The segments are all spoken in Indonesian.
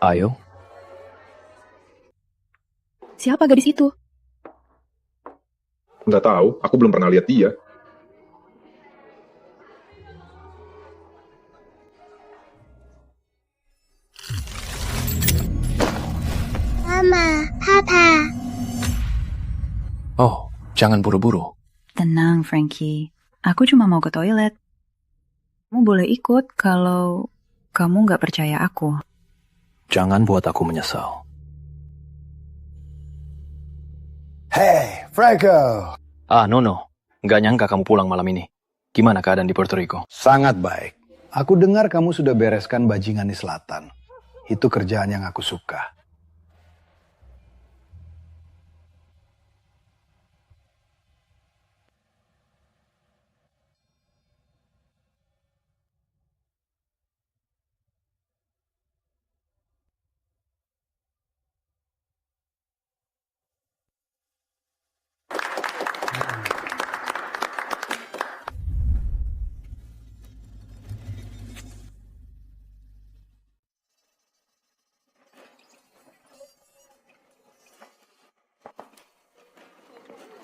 Ayo. Siapa gadis itu? Nggak tahu, aku belum pernah lihat dia. Mama, Papa. Oh, jangan buru-buru. Tenang, Frankie. Aku cuma mau ke toilet. Kamu boleh ikut kalau kamu nggak percaya aku. Jangan buat aku menyesal. Hey, Franco. Nono. Nggak nyangka kamu pulang malam ini. Gimana keadaan di Puerto Rico? Sangat baik. Aku dengar kamu sudah bereskan bajingan di selatan. Itu kerjaan yang aku suka.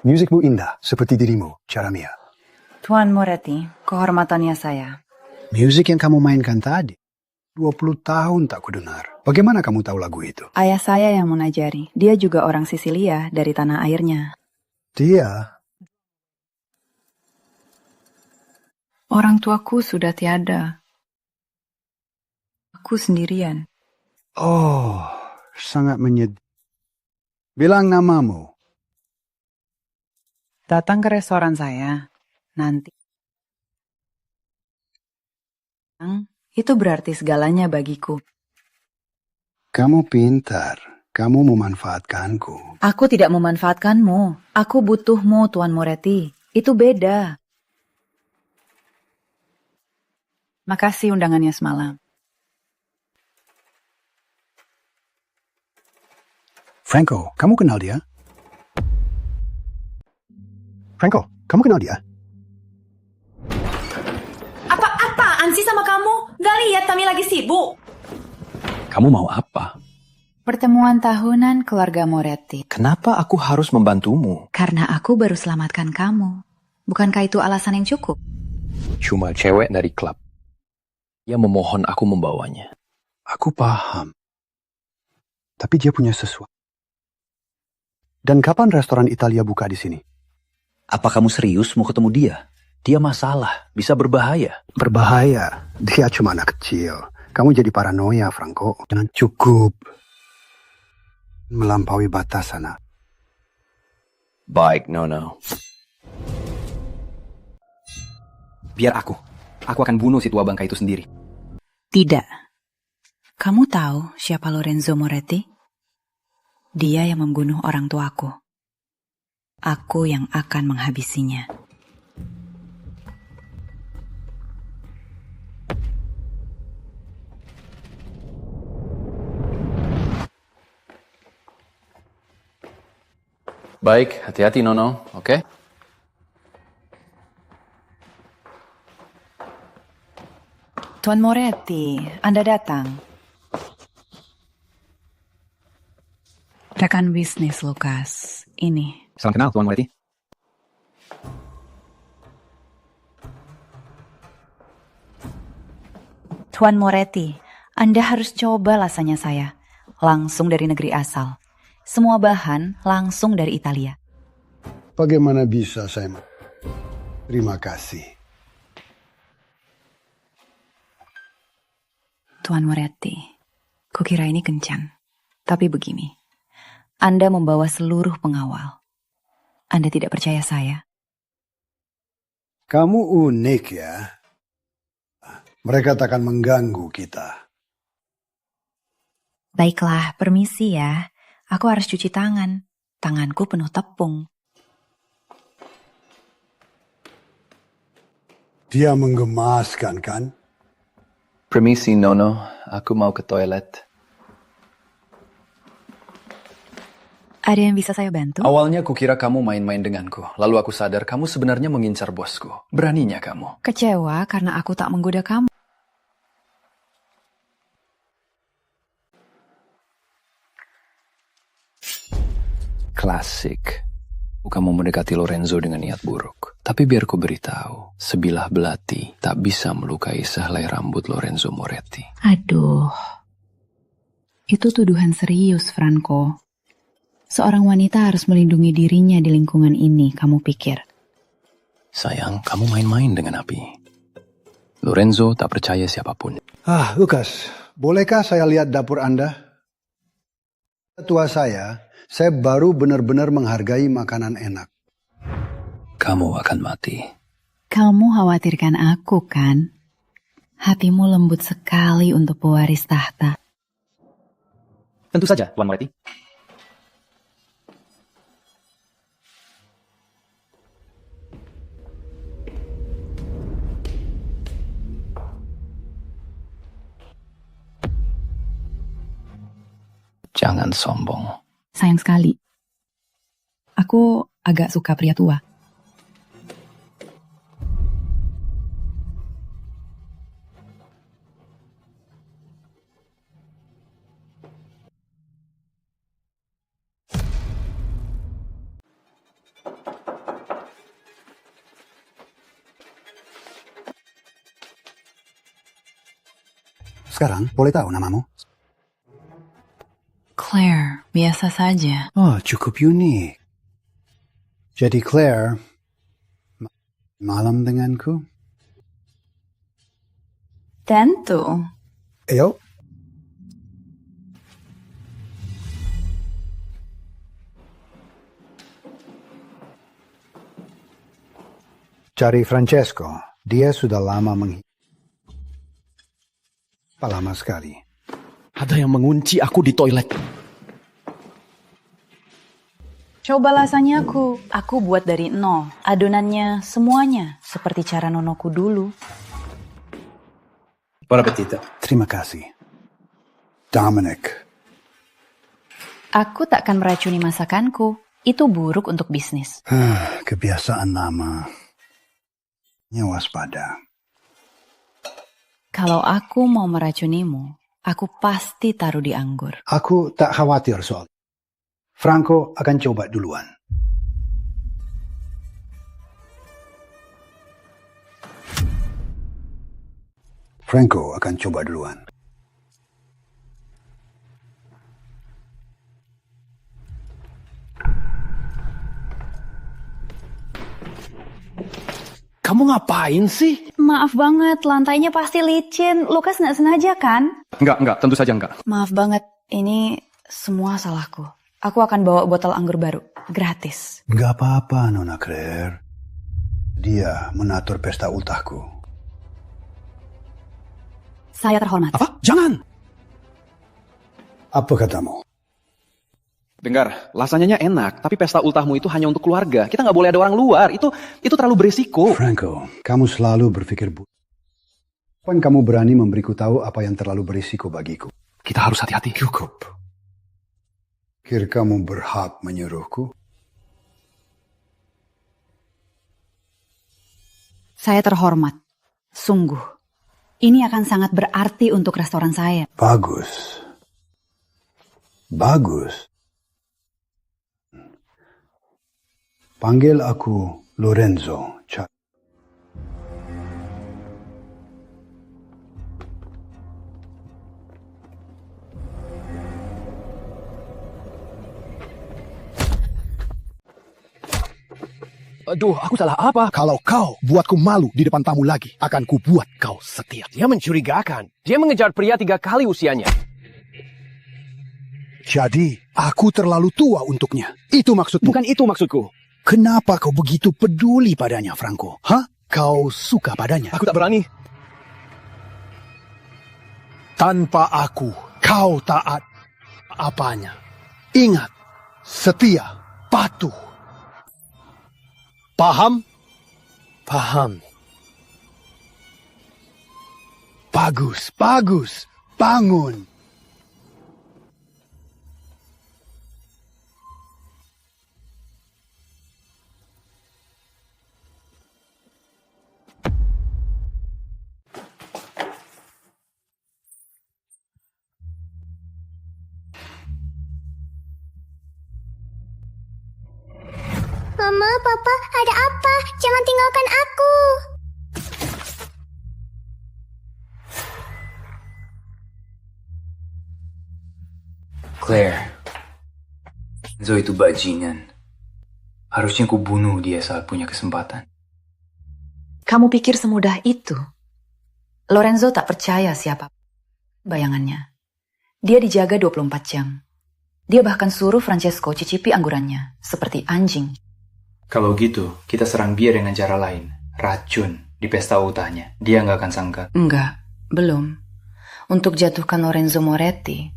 Musikmu indah, seperti dirimu, Charamia. Tuan Moretti, kehormatannya saya. Musik yang kamu mainkan tadi, 20 tahun tak kudengar. Bagaimana kamu tahu lagu itu? Ayah saya yang menajari. Dia juga orang Sisilia dari tanah airnya. Dia? Orang tuaku sudah tiada. Aku sendirian. Oh, sangat menyedih. Bilang namamu. Datang ke restoran saya. Nanti. Itu berarti segalanya bagiku. Kamu pintar. Kamu memanfaatkanku. Aku tidak memanfaatkanmu. Aku butuhmu, Tuan Moretti. Itu beda. Makasih undangannya semalam. Franco, kamu kenal dia? Franco, kamu kenal dia? Apaan sih sama kamu? Gak lihat kami lagi sibuk. Kamu mau apa? Pertemuan tahunan keluarga Moretti. Kenapa aku harus membantumu? Karena aku baru selamatkan kamu. Bukankah itu alasan yang cukup? Cuma cewek dari klub. Dia memohon aku membawanya. Aku paham. Tapi dia punya sesuatu. Dan kapan restoran Italia buka di sini? Apa kamu serius mau ketemu dia? Dia masalah, bisa berbahaya. Berbahaya. Dia cuma anak kecil. Kamu jadi paranoia, Franco. Jangan cukup. Melampaui batas sana. Baik, Nono. Biar aku. Aku akan bunuh si tua bangka itu sendiri. Tidak. Kamu tahu siapa Lorenzo Moretti? Dia yang membunuh orang tuaku. Aku yang akan menghabisinya. Baik, hati-hati Nono, oke? Tuan Moretti, Anda datang. Rekan bisnis, Lukas. Ini. Salam kenal, Tuan Moretti. Tuan Moretti, Anda harus coba rasanya saya. Langsung dari negeri asal. Semua bahan langsung dari Italia. Bagaimana bisa saya? Terima kasih. Tuan Moretti, kukira ini kencan. Tapi begini, Anda membawa seluruh pengawal. Anda tidak percaya saya? Kamu unik ya. Mereka takkan mengganggu kita. Baiklah, permisi ya. Aku harus cuci tangan. Tanganku penuh tepung. Dia menggemaskan kan? Permisi Nono, aku mau ke toilet. Ada yang bisa saya bantu? Awalnya kukira kamu main-main denganku. Lalu aku sadar kamu sebenarnya mengincar bosku. Beraninya kamu. Kecewa karena aku tak menggoda kamu. Klasik. Kamu mendekati Lorenzo dengan niat buruk. Tapi biar ku beritahu, sebilah belati tak bisa melukai sehelai rambut Lorenzo Moretti. Aduh, itu tuduhan serius, Franco. Seorang wanita harus melindungi dirinya di lingkungan ini, kamu pikir? Sayang, kamu main-main dengan api. Lorenzo tak percaya siapapun. Lukas, bolehkah saya lihat dapur Anda? Tua saya baru benar-benar menghargai makanan enak. Kamu akan mati. Kamu khawatirkan aku, kan? Hatimu lembut sekali untuk pewaris tahta. Tentu saja, Tuan Moretti. Jangan sombong. Sayang sekali. Aku agak suka pria tua. Sekarang, boleh tahu namamu? Claire, biasa saja. Oh, cukup unik. Jadi Claire, malam denganku? Tentu. Ayo. Cari Francesco. Dia sudah lama lama sekali. Ada yang mengunci aku di toilet. Coba lasanya aku buat dari nol. Adonannya semuanya seperti cara nonoku dulu. Buon appetito. Terima kasih. Dominic. Aku takkan meracuni masakanku. Itu buruk untuk bisnis. Kebiasaan lama. Waspada. Kalau aku mau meracunimu, aku pasti taruh di anggur. Aku tak khawatir soal. Franco akan coba duluan. Franco akan coba duluan. Kamu ngapain sih? Maaf banget, lantainya pasti licin. Lukas nggak sengaja kan? Enggak, tentu saja enggak. Maaf banget, ini semua salahku. Aku akan bawa botol anggur baru, gratis. Gak apa-apa, Nona Claire. Dia mengatur pesta ultahku. Saya terhormat. Apa? Jangan! Apa katamu? Dengar, lasanyanya enak, tapi pesta ultahmu itu hanya untuk keluarga. Kita nggak boleh ada orang luar. Itu terlalu berisiko. Franco, kamu selalu berpikir kapan kamu berani memberiku tahu apa yang terlalu berisiko bagiku? Kita harus hati-hati. Cukup. Kira kamu berhak menyuruhku? Saya terhormat. Sungguh. Ini akan sangat berarti untuk restoran saya. Bagus. Bagus. Panggil aku Lorenzo. Aduh, aku salah apa? Kalau kau buatku malu di depan tamu lagi, akan kubuat kau setia. Dia mencurigakan. Dia mengejar pria 3 kali usianya. Jadi, aku terlalu tua untuknya. Itu maksudmu? Bukan itu maksudku. Kenapa kau begitu peduli padanya, Franco? Hah? Kau suka padanya? Aku tak berani. Tanpa aku, kau taat apanya. Ingat, setia, patuh. Paham? Paham. Bagus, bagus. Bangun. Papa, ada apa? Jangan tinggalkan aku. Claire, Lorenzo itu bajingan. Harusnya ku bunuh dia saat punya kesempatan. Kamu pikir semudah itu? Lorenzo tak percaya siapa bayangannya. Dia dijaga 24 jam. Dia bahkan suruh Francesco cicipi anggurannya, seperti anjing. Kalau gitu, kita serang dia dengan cara lain. Racun di pesta ultahnya. Dia nggak akan sangka. Enggak, belum. Untuk jatuhkan Lorenzo Moretti,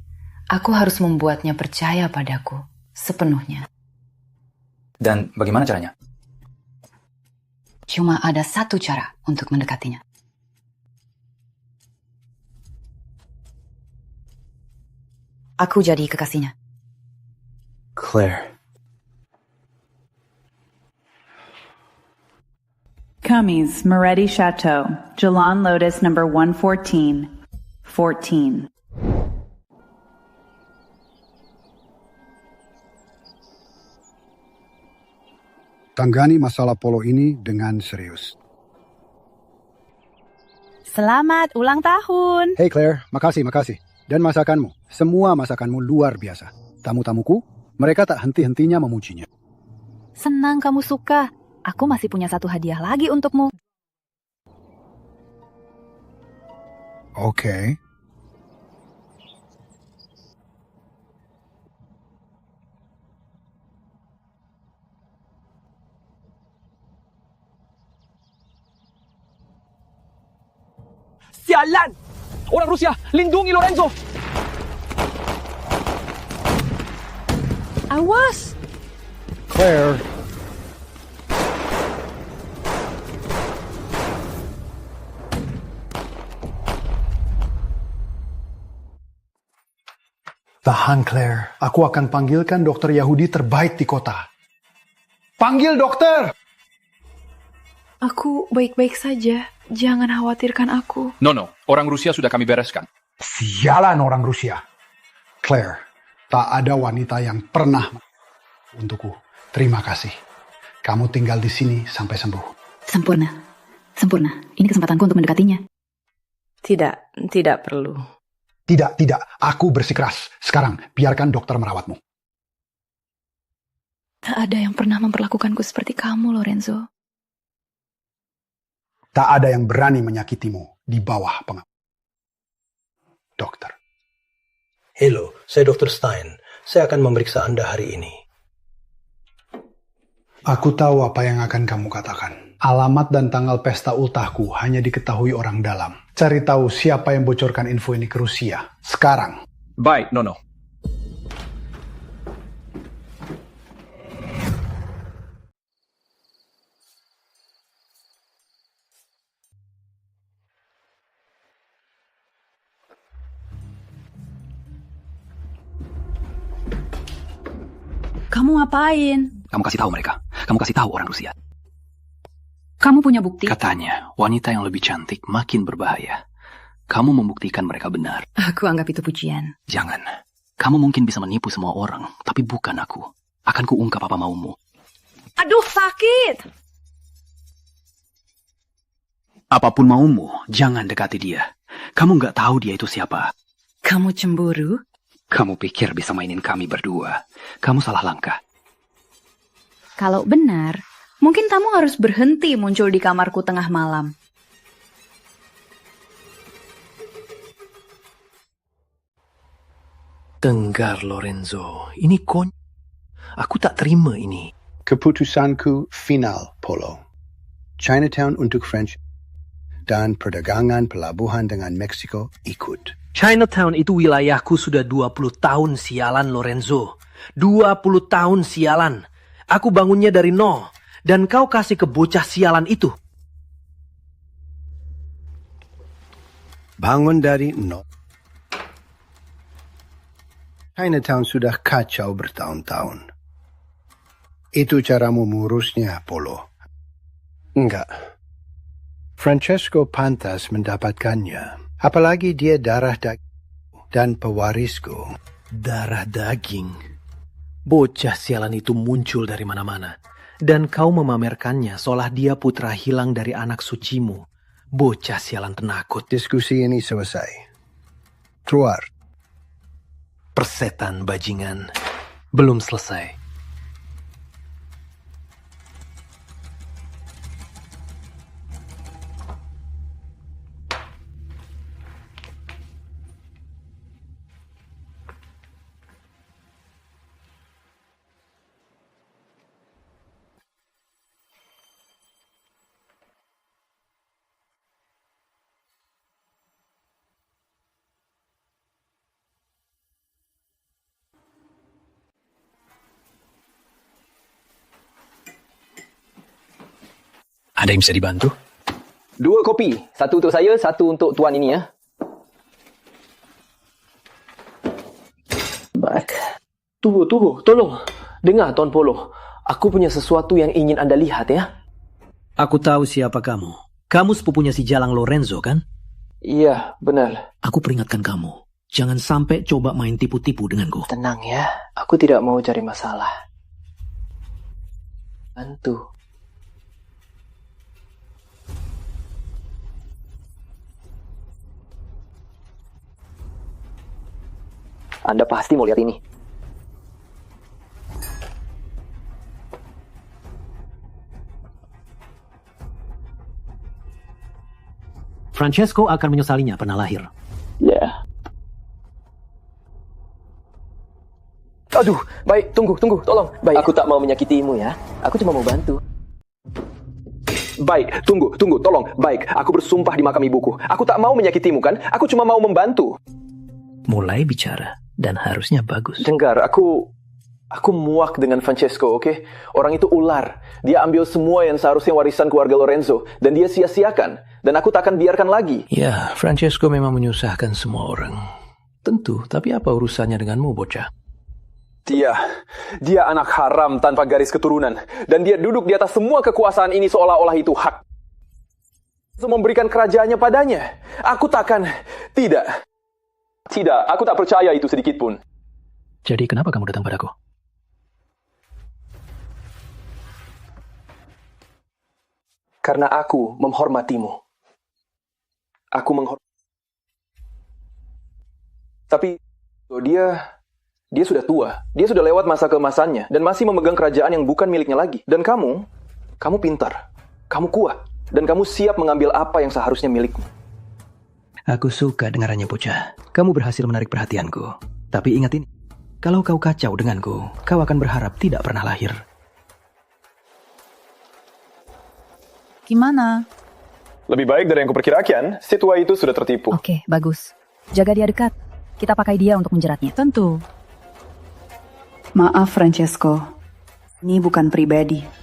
aku harus membuatnya percaya padaku sepenuhnya. Dan bagaimana caranya? Cuma ada satu cara untuk mendekatinya. Aku jadi kekasihnya. Claire. Cummings, Moretti Chateau, Jalan Lotus number 114, 14. Tanggani masalah polo ini dengan serius. Selamat ulang tahun. Hey Claire, makasih. Dan masakanmu, semua masakanmu luar biasa. Tamu-tamuku, mereka tak henti-hentinya memujinya. Senang kamu suka. Aku masih punya satu hadiah lagi untukmu. Oke. Sialan! Orang Rusia, lindungi Lorenzo! Awas! Claire. Tahan Claire, aku akan panggilkan dokter Yahudi terbaik di kota. Panggil dokter! Aku baik-baik saja. Jangan khawatirkan aku. No, orang Rusia sudah kami bereskan. Sialan orang Rusia. Claire, tak ada wanita yang pernah untukku. Terima kasih. Kamu tinggal di sini sampai sembuh. Sempurna. Ini kesempatanku untuk mendekatinya. Tidak perlu. Tidak. Aku bersikeras. Sekarang, biarkan dokter merawatmu. Tak ada yang pernah memperlakukanku seperti kamu, Lorenzo. Tak ada yang berani menyakitimu di bawah pengawasan. Dokter. Halo, saya Dr. Stein. Saya akan memeriksa Anda hari ini. Aku tahu apa yang akan kamu katakan. Alamat dan tanggal pesta ultahku hanya diketahui orang dalam. Cari tahu siapa yang bocorkan info ini ke Rusia. Sekarang. Baik, no. Kamu ngapain? Kamu kasih tahu mereka. Kamu kasih tahu orang Rusia. Kamu punya bukti? Katanya, wanita yang lebih cantik makin berbahaya. Kamu membuktikan mereka benar. Aku anggap itu pujian. Jangan. Kamu mungkin bisa menipu semua orang, tapi bukan aku. Akan kuungkap apa maumu. Aduh, sakit! Apapun maumu, jangan dekati dia. Kamu nggak tahu dia itu siapa. Kamu cemburu? Kamu pikir bisa mainin kami berdua. Kamu salah langkah. Kalau benar, mungkin kamu harus berhenti muncul di kamarku tengah malam. Dengar Lorenzo, ini aku tak terima ini. Keputusanku final, Polo. Chinatown untuk French dan perdagangan pelabuhan dengan Meksiko ikut. Chinatown itu wilayahku sudah 20 tahun sialan Lorenzo. 20 tahun sialan. Aku bangunnya dari nol. Dan kau kasih ke bocah sialan itu. Bangun dari nol. Chinatown sudah kacau bertahun-tahun. Itu caramu mengurusnya, Polo. Enggak. Francesco pantas mendapatkannya. Apalagi dia darah daging dan pewarisku. Darah daging? Bocah sialan itu muncul dari mana-mana. Dan kau memamerkannya seolah dia putra hilang dari anak sucimu. Bocah sialan penakut. Diskusi ini selesai. Keluar. Persetan bajingan. Belum selesai. Ada yang bisa dibantu? 2 kopi. 1 untuk saya, 1 untuk tuan ini ya. Baik. Tunggu. Tolong. Dengar, Tuan Polo. Aku punya sesuatu yang ingin Anda lihat ya. Aku tahu siapa kamu. Kamu sepupunya si Jalang Lorenzo, kan? Iya, benar. Aku peringatkan kamu. Jangan sampai coba main tipu-tipu denganku. Tenang ya. Aku tidak mau cari masalah. Bantu. Anda pasti mau lihat ini. Francesco akan menyesalinya pernah lahir. Ya. Aduh, baik, tunggu, tolong. Baik, aku tak mau menyakitimu ya. Aku cuma mau bantu. Baik, tunggu, tolong. Baik, aku bersumpah di makam ibuku. Aku tak mau menyakitimu kan? Aku cuma mau membantu. Mulai bicara. Dan harusnya bagus. Dengar, aku muak dengan Francesco, oke? Orang itu ular. Dia ambil semua yang seharusnya warisan keluarga Lorenzo. Dan dia sia-siakan. Dan aku tak akan biarkan lagi. Ya, Francesco memang menyusahkan semua orang. Tentu, tapi apa urusannya denganmu, bocah? Dia anak haram tanpa garis keturunan. Dan dia duduk di atas semua kekuasaan ini seolah-olah itu hak. Memberikan kerajaannya padanya. Aku takkan... Tidak, aku tak percaya itu sedikit pun. Jadi kenapa kamu datang padaku? Karena aku menghormatimu. Tapi dia sudah tua. Dia sudah lewat masa keemasannya dan masih memegang kerajaan yang bukan miliknya lagi. Dan kamu pintar. Kamu kuat. Dan kamu siap mengambil apa yang seharusnya milikmu. Aku suka dengarannya, bocah. Kamu berhasil menarik perhatianku. Tapi ingat ini, kalau kau kacau denganku, kau akan berharap tidak pernah lahir. Gimana? Lebih baik dari yang kuperkirakan. Si tua itu sudah tertipu. Oke, bagus. Jaga dia dekat. Kita pakai dia untuk menjeratnya. Tentu. Maaf, Francesco. Ini bukan pribadi.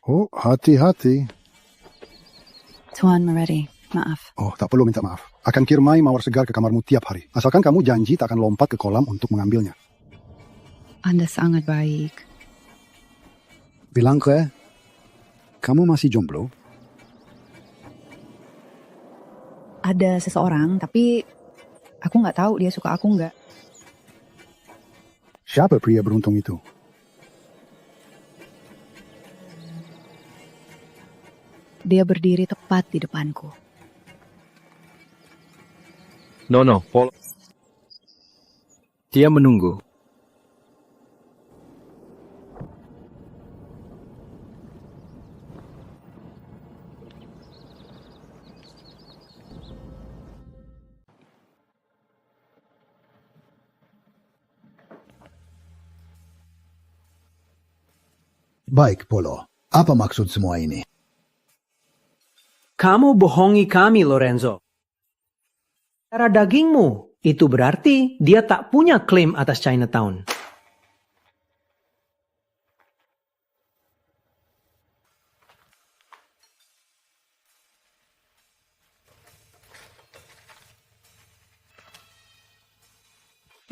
Oh, hati-hati. Tuan Moretti, maaf. Oh, tak perlu minta maaf. Akan kirimai mawar segar ke kamarmu tiap hari. Asalkan kamu janji tak akan lompat ke kolam untuk mengambilnya. Anda sangat baik. Bilang ke, kamu masih jomblo? Ada seseorang, tapi aku nggak tahu dia suka aku nggak. Siapa pria beruntung itu? Dia berdiri tepat di depanku. No, Paul. Dia menunggu. Baik, Polo. Apa maksud semua ini? Kamu bohongi kami, Lorenzo. Darah dagingmu, itu berarti dia tak punya klaim atas Chinatown.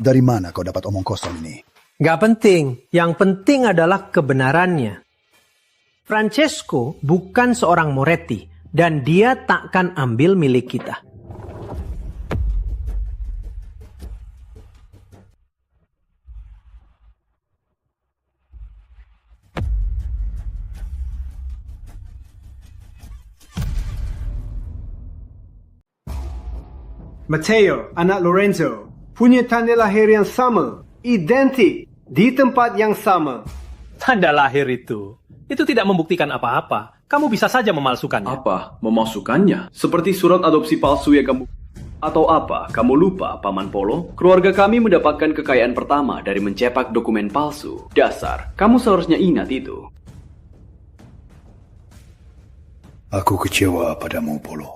Dari mana kau dapat omong kosong ini? Gak penting. Yang penting adalah kebenarannya. Francesco bukan seorang Moretti. Dan dia takkan ambil milik kita. Matteo, anak Lorenzo, punya tanda lahir yang sama, identik, di tempat yang sama. Tanda lahir itu tidak membuktikan apa-apa. Kamu bisa saja memalsukannya. Apa? Memalsukannya? Seperti surat adopsi palsu yang kamu... Atau apa? Kamu lupa, Paman Polo? Keluarga kami mendapatkan kekayaan pertama dari mencetak dokumen palsu. Dasar, kamu seharusnya ingat itu. Aku kecewa padamu, Polo.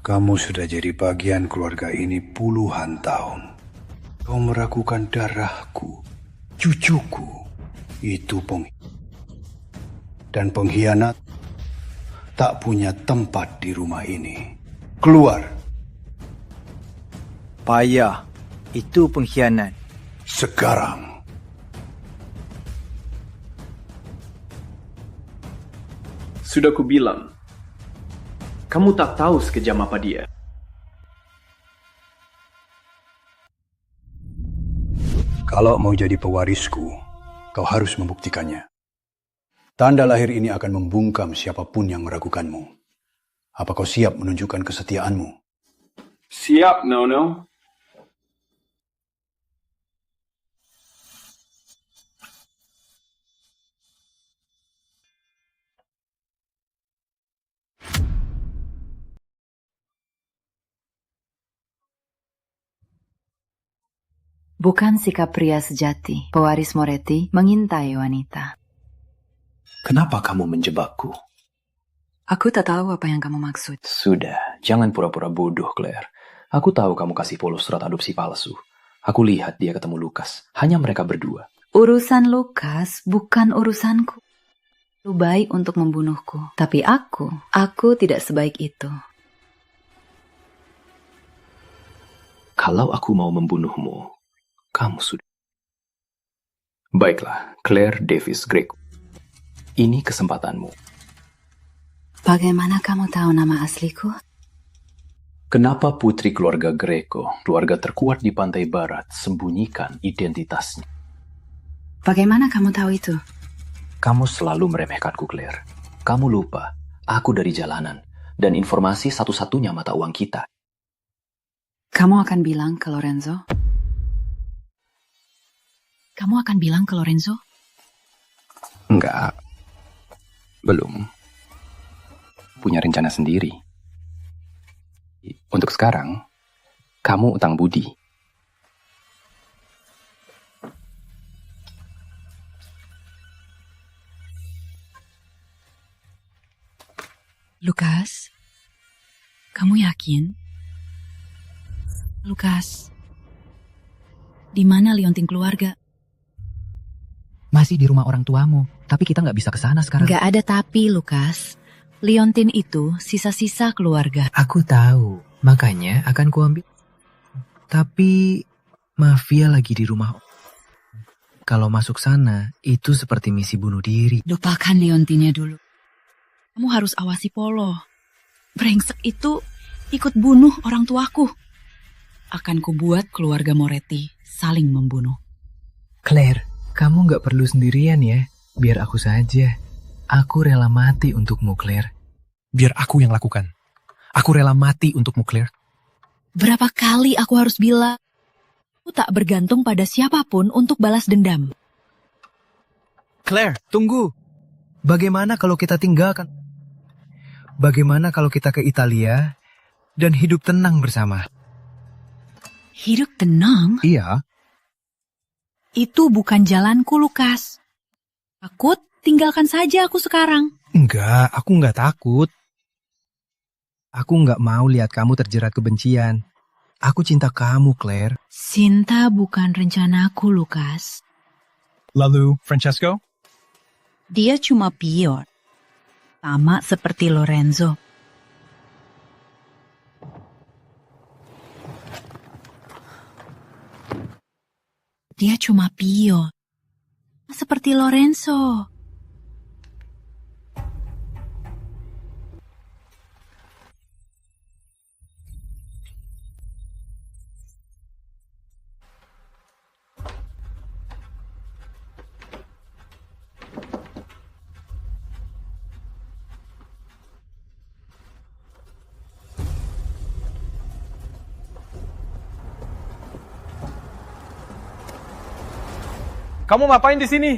Kamu sudah jadi bagian keluarga ini puluhan tahun. Kau meragukan darahku, cucuku. Itu dan pengkhianat tak punya tempat di rumah ini. Keluar. Payah. Itu pengkhianat. Sekarang. Sudah kubilang. Kamu tak tahu sekejam apa dia. Kalau mau jadi pewarisku, kau harus membuktikannya. Tanda lahir ini akan membungkam siapapun yang meragukanmu. Apa kau siap menunjukkan kesetiaanmu? Siap, Nono. Bukan sikap pria sejati, pewaris Moretti mengintai wanita. Kenapa kamu menjebakku? Aku tak tahu apa yang kamu maksud. Sudah, jangan pura-pura bodoh, Claire. Aku tahu kamu kasih Polo surat adopsi palsu. Aku lihat dia ketemu Lukas. Hanya mereka berdua. Urusan Lukas bukan urusanku. Lu baik untuk membunuhku. Tapi aku tidak sebaik itu. Kalau aku mau membunuhmu, kamu sudah. Baiklah, Claire Davis Greco. Ini kesempatanmu. Bagaimana kamu tahu nama asliku? Kenapa putri keluarga Greco, keluarga terkuat di pantai barat, sembunyikan identitasnya? Bagaimana kamu tahu itu? Kamu selalu meremehkanku, Claire. Kamu lupa, aku dari jalanan, dan informasi satu-satunya mata uang kita. Kamu akan bilang ke Lorenzo? Kamu akan bilang ke Lorenzo? Enggak. Belum. Punya rencana sendiri. Untuk sekarang, kamu utang budi. Lukas, kamu yakin? Lukas, di mana liontin keluarga? Masih di rumah orang tuamu, tapi kita nggak bisa ke sana sekarang. Nggak ada tapi, Lukas. Liontin itu sisa-sisa keluarga. Aku tahu, makanya akan kuambil. Tapi mafia lagi di rumah. Kalau masuk sana, itu seperti misi bunuh diri. Lupakan liontinnya dulu. Kamu harus awasi Polo. Brengsek itu ikut bunuh orang tuaku. Akan kubuat keluarga Moretti saling membunuh. Claire, kamu nggak perlu sendirian ya. Biar aku saja. Aku rela mati untukmu, Claire. Biar aku yang lakukan. Aku rela mati untukmu, Claire. Berapa kali aku harus bilang, aku tak bergantung pada siapapun untuk balas dendam. Claire, tunggu. Bagaimana kalau kita tinggalkan? Bagaimana kalau kita ke Italia dan hidup tenang bersama? Hidup tenang? Iya. Itu bukan jalanku, Lukas. Takut? Tinggalkan saja aku sekarang. Enggak, aku enggak takut. Aku enggak mau lihat kamu terjerat kebencian. Aku cinta kamu, Claire. Cinta bukan rencanaku, Lukas. Lalu, Francesco? Dia cuma pion. Sama seperti Lorenzo. Dia cuma pion. Seperti Lorenzo. Kamu ngapain di sini?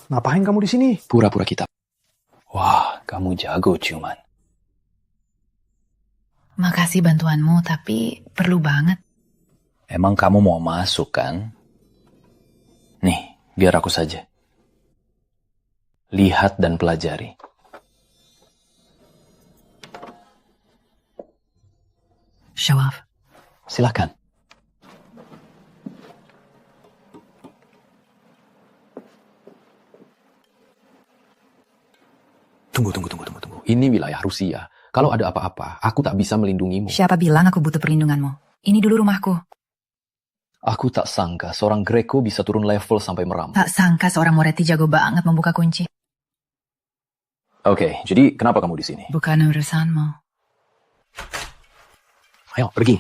Ngapain kamu di sini? Pura-pura kita. Wah, kamu jago ciuman. Makasih bantuanmu, tapi perlu banget. Emang kamu mau masuk kan? Nih, biar aku saja. Lihat dan pelajari. Show off. Silakan. Tunggu. Ini wilayah Rusia. Kalau ada apa-apa, aku tak bisa melindungimu. Siapa bilang aku butuh perlindunganmu? Ini dulu rumahku. Aku tak sangka seorang Greco bisa turun level sampai merampok. Tak sangka seorang Moretti jago banget membuka kunci. Oke, jadi kenapa kamu di sini? Bukan urusanmu. Ayo, pergi.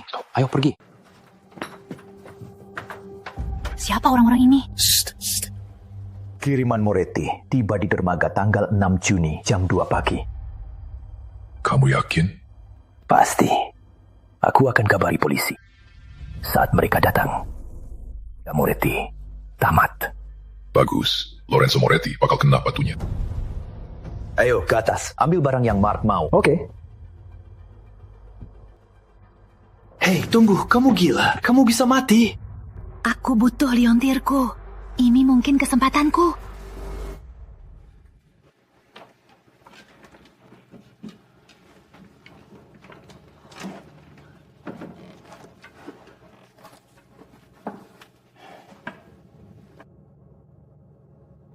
Siapa orang-orang ini? Kiriman Moretti tiba di dermaga tanggal 6 Juni jam 2 pagi. Kamu yakin? Pasti. Aku akan kabari polisi. Saat mereka datang, Moretti tamat. Bagus. Lorenzo Moretti bakal kena batunya. Ayo ke atas, ambil barang yang Mark mau. Oke. Hei, tunggu. Kamu gila. Kamu bisa mati. Aku butuh liontirku. Ini mungkin kesempatanku.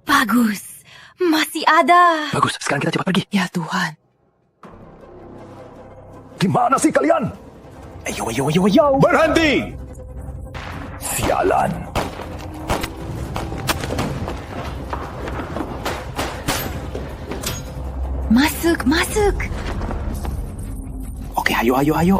Bagus. Masih ada. Bagus, sekarang kita cepat pergi. Ya Tuhan. Di mana sih kalian? Ayo. Berhenti! Sialan. Masuk. Oke, ayo. Ada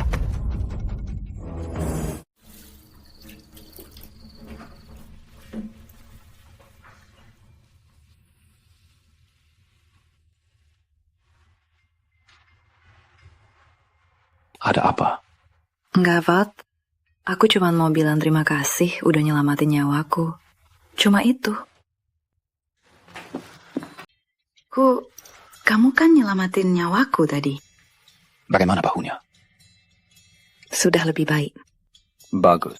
apa? Enggak, Vat. Aku cuma mau bilang terima kasih udah nyelamatin nyawaku. Cuma itu. Kamu kan nyelamatin nyawaku tadi. Bagaimana bahunya? Sudah lebih baik. Bagus.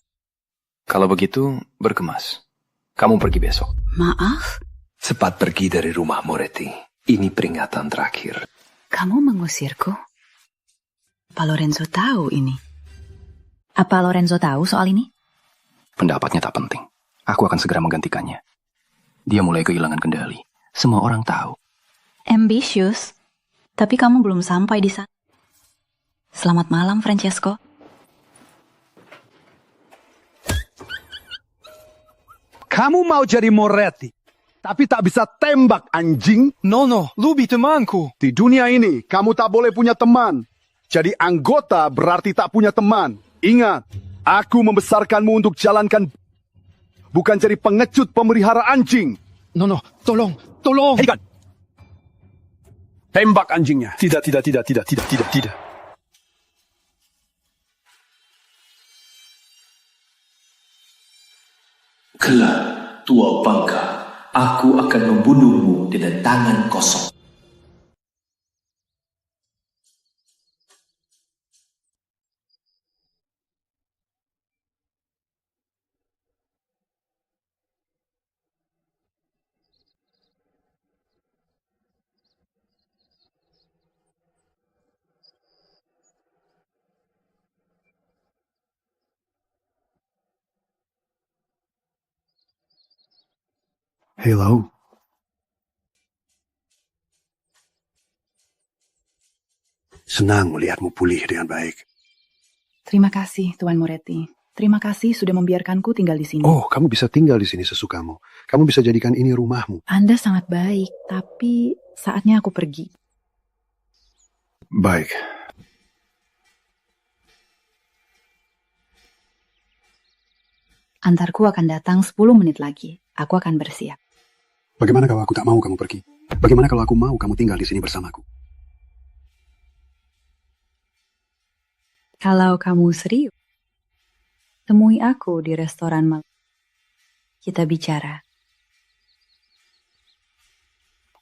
Kalau begitu, berkemas. Kamu pergi besok. Maaf? Cepat pergi dari rumah Moretti. Ini peringatan terakhir. Kamu mengusirku? Apa Lorenzo tahu ini? Apa Lorenzo tahu soal ini? Pendapatnya tak penting. Aku akan segera menggantikannya. Dia mulai kehilangan kendali. Semua orang tahu. Ambitious. Tapi kamu belum sampai di sana. Selamat malam, Francesco. Kamu mau jadi Moretti, tapi tak bisa tembak, anjing? No, Lubi temanku. Di dunia ini, kamu tak boleh punya teman. Jadi anggota berarti tak punya teman. Ingat, aku membesarkanmu untuk jalankan, bukan jadi pengecut pemelihara anjing. No, tolong. Hei, tembak anjingnya. Tidak. Kelak, tua bangka, aku akan membunuhmu dengan tangan kosong. Hello. Senang melihatmu pulih dengan baik. Terima kasih, Tuan Moretti. Terima kasih sudah membiarkanku tinggal di sini. Oh, kamu bisa tinggal di sini sesukamu. Kamu bisa jadikan ini rumahmu. Anda sangat baik, tapi saatnya aku pergi. Baik. Antarku akan datang 10 menit lagi. Aku akan bersiap. Bagaimana kalau aku tak mau kamu pergi? Bagaimana kalau aku mau kamu tinggal di sini bersamaku? Kalau kamu serius, temui aku di restoran malam. Kita bicara.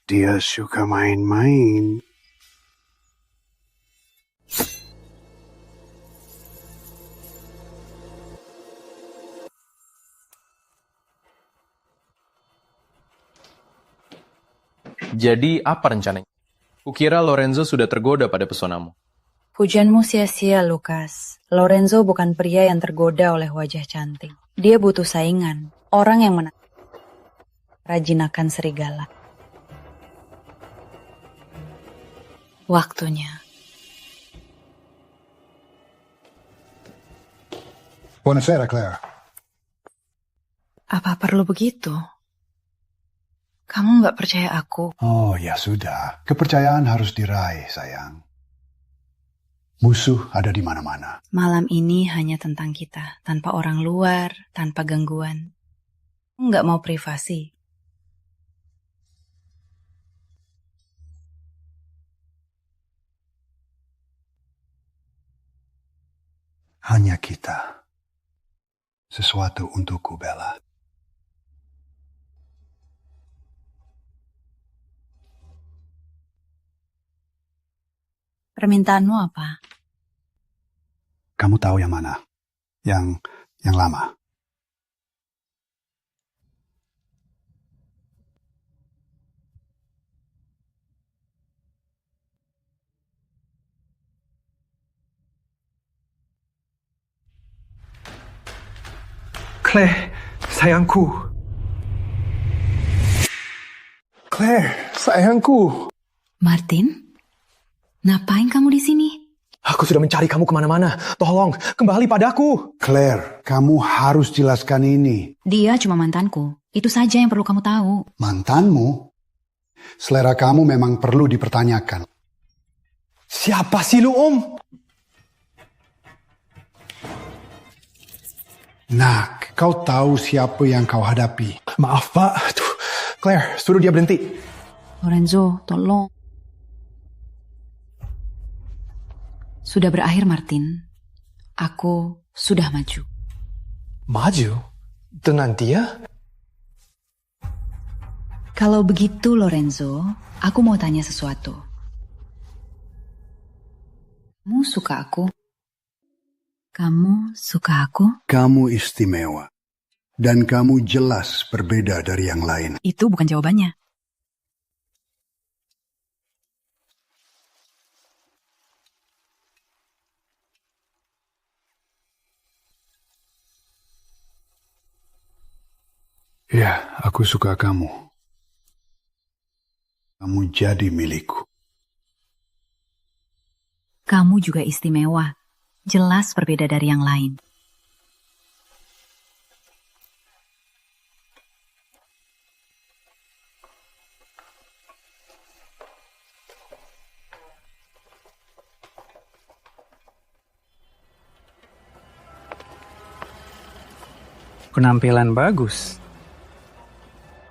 Dia suka main-main. Jadi apa rencananya? Kukira Lorenzo sudah tergoda pada pesonamu. Pujanmu sia-sia, Lucas. Lorenzo bukan pria yang tergoda oleh wajah cantik. Dia butuh saingan. Orang yang rajin akan serigala. Waktunya. Buonasera, Claire. Apa perlu begitu? Kamu nggak percaya aku? Oh, ya sudah. Kepercayaan harus diraih, sayang. Musuh ada di mana-mana. Malam ini hanya tentang kita, tanpa orang luar, tanpa gangguan. Nggak mau privasi. Hanya kita. Sesuatu untukku, Bella. Permintaanmu apa? Kamu tahu yang mana? Yang lama. Claire, sayangku. Claire, sayangku. Martin? Ngapain kamu di sini? Aku sudah mencari kamu kemana-mana. Tolong, kembali padaku. Claire, kamu harus jelaskan ini. Dia cuma mantanku. Itu saja yang perlu kamu tahu. Mantanmu? Selera kamu memang perlu dipertanyakan. Siapa sih lu, Om? Nak, kau tahu siapa yang kau hadapi. Maaf, Pak. Tuh, Claire, suruh dia berhenti. Lorenzo, tolong. Sudah berakhir, Martin. Aku sudah maju. Maju? Dengan dia? Kalau begitu, Lorenzo, aku mau tanya sesuatu. Kamu suka aku? Kamu suka aku? Kamu istimewa. Dan kamu jelas berbeda dari yang lain. Itu bukan jawabannya. Ya, aku suka kamu. Kamu jadi milikku. Kamu juga istimewa. Jelas berbeda dari yang lain. Penampilan bagus.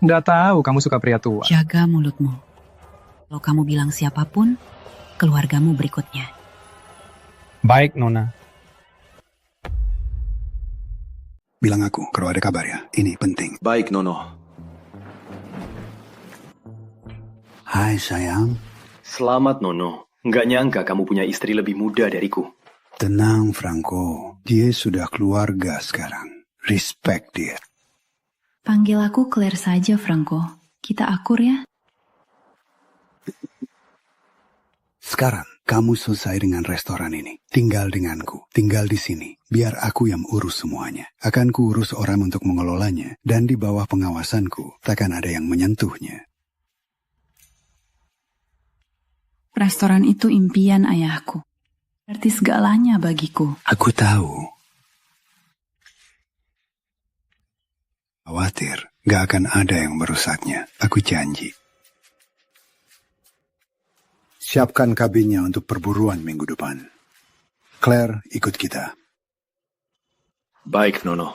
Nggak tahu kamu suka pria tua. Jaga mulutmu. Kalau kamu bilang siapapun, keluargamu berikutnya. Baik, Nona. Bilang aku kalau ada kabar ya. Ini penting. Baik, Nono. Hai, sayang. Selamat, Nono. Nggak nyangka kamu punya istri lebih muda dariku. Tenang, Franco. Dia sudah keluarga sekarang. Respect dia. Panggil aku Claire saja, Franco. Kita akur ya. Sekarang, kamu selesai dengan restoran ini. Tinggal denganku. Tinggal di sini. Biar aku yang urus semuanya. Akan kuurus orang untuk mengelolanya. Dan di bawah pengawasanku, takkan ada yang menyentuhnya. Restoran itu impian ayahku. Berarti segalanya bagiku. Aku tahu. Khawatir, gak akan ada yang merusaknya. Aku janji. Siapkan kabinnya untuk perburuan minggu depan. Claire, ikut kita. Baik, Nono.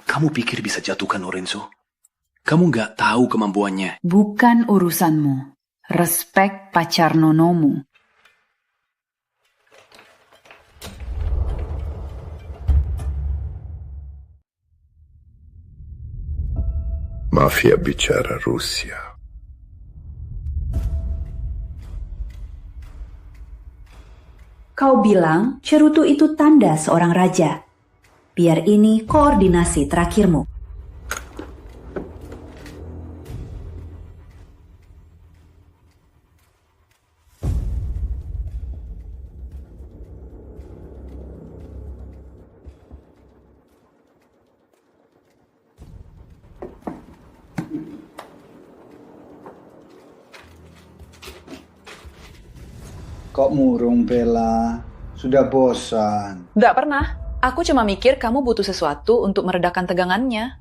Kamu pikir bisa jatuhkan Lorenzo? Kamu nggak tahu kemampuannya. Bukan urusanmu. Respek pacar nonomu. Mafia bicara Rusia. Kau bilang cerutu itu tanda seorang raja. Biar ini koordinasi terakhirmu. Kok murung, Bella? Sudah bosan. Nggak pernah. Aku cuma mikir kamu butuh sesuatu untuk meredakan tegangannya.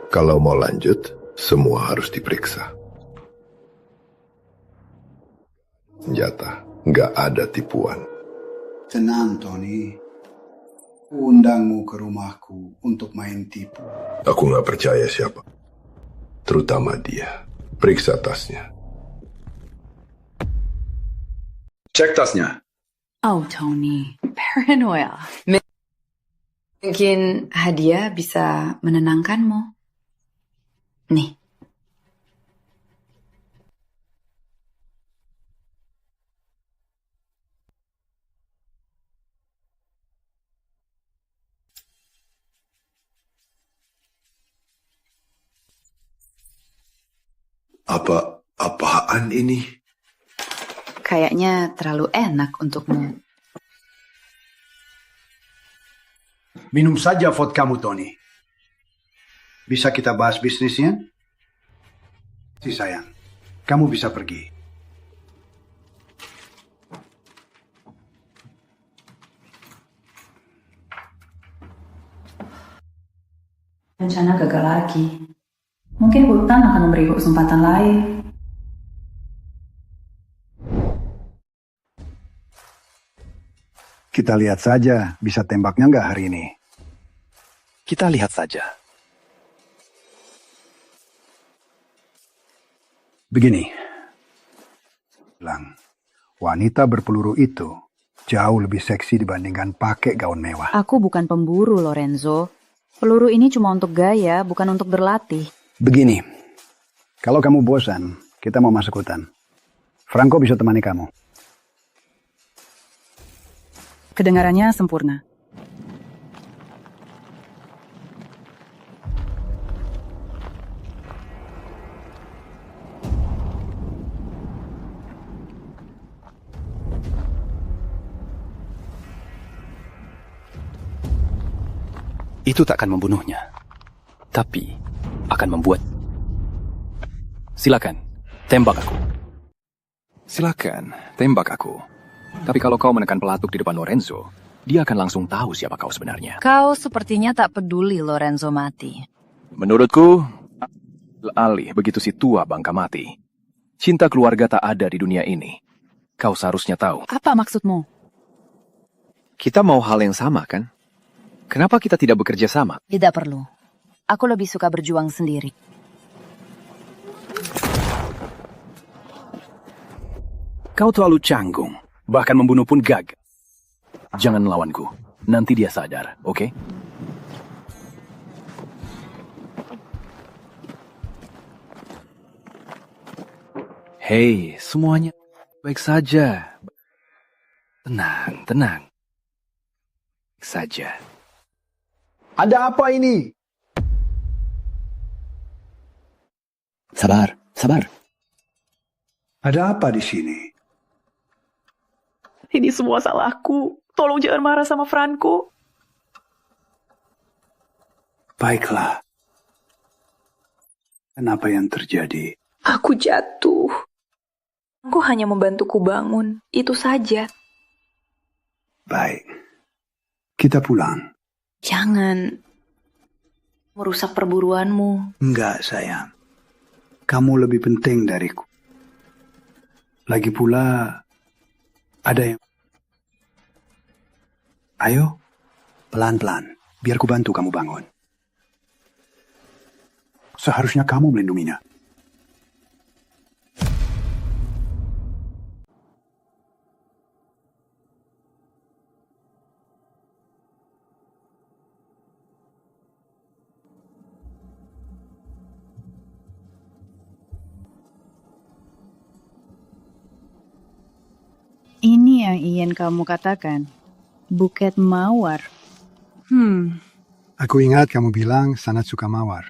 Kalau mau lanjut, semua harus diperiksa. Senjata, nggak ada tipuan. Tenang, Tony. Undangmu ke rumahku untuk main tipu. Aku nggak percaya siapa. Terutama dia. Periksa tasnya. Cek tasnya. Oh, Tony. Paranoia. Mungkin hadiah bisa menenangkanmu. Nih. Apaan ini? Kayaknya terlalu enak untukmu. Minum saja vodkamu, Tony. Bisa kita bahas bisnisnya? Si sayang, kamu bisa pergi. Rencana gagal lagi. Mungkin hutan akan memberi kesempatan lain. Kita lihat saja, bisa tembaknya nggak hari ini? Kita lihat saja. Begini. Bilang, wanita berpeluru itu jauh lebih seksi dibandingkan pakai gaun mewah. Aku bukan pemburu, Lorenzo. Peluru ini cuma untuk gaya, bukan untuk berlatih. Begini, kalau kamu bosan, kita mau masuk hutan. Franco bisa temani kamu. Kedengarannya sempurna. Itu tak akan membunuhnya, tapi akan membuat. Silakan, tembak aku. Silakan, tembak aku. Tapi kalau kau menekan pelatuk di depan Lorenzo, dia akan langsung tahu siapa kau sebenarnya. Kau sepertinya tak peduli Lorenzo mati. Menurutku, alih begitu si tua bangka mati. Cinta keluarga tak ada di dunia ini. Kau seharusnya tahu. Apa maksudmu? Kita mau hal yang sama, kan? Kenapa kita tidak bekerja sama? Tidak perlu. Aku lebih suka berjuang sendiri. Kau terlalu canggung. Bahkan membunuh pun gagal. Jangan melawanku. Nanti dia sadar, oke? Hei, semuanya baik saja. Tenang, tenang. Baik saja. Ada apa ini? Sabar, sabar. Ada apa di sini? Ini semua salahku. Tolong jangan marah sama Franco. Baiklah. Kenapa yang terjadi? Aku jatuh. Aku hanya membantuku bangun, itu saja. Baik. Kita pulang. Jangan merusak perburuanmu. Enggak, sayang. Kamu lebih penting dariku. Lagi pula, ada yang... Ayo, pelan-pelan. Biar ku bantu kamu bangun. Seharusnya kamu melindunginya. Ini yang ingin kamu katakan. Buket mawar. Aku ingat kamu bilang sangat suka mawar.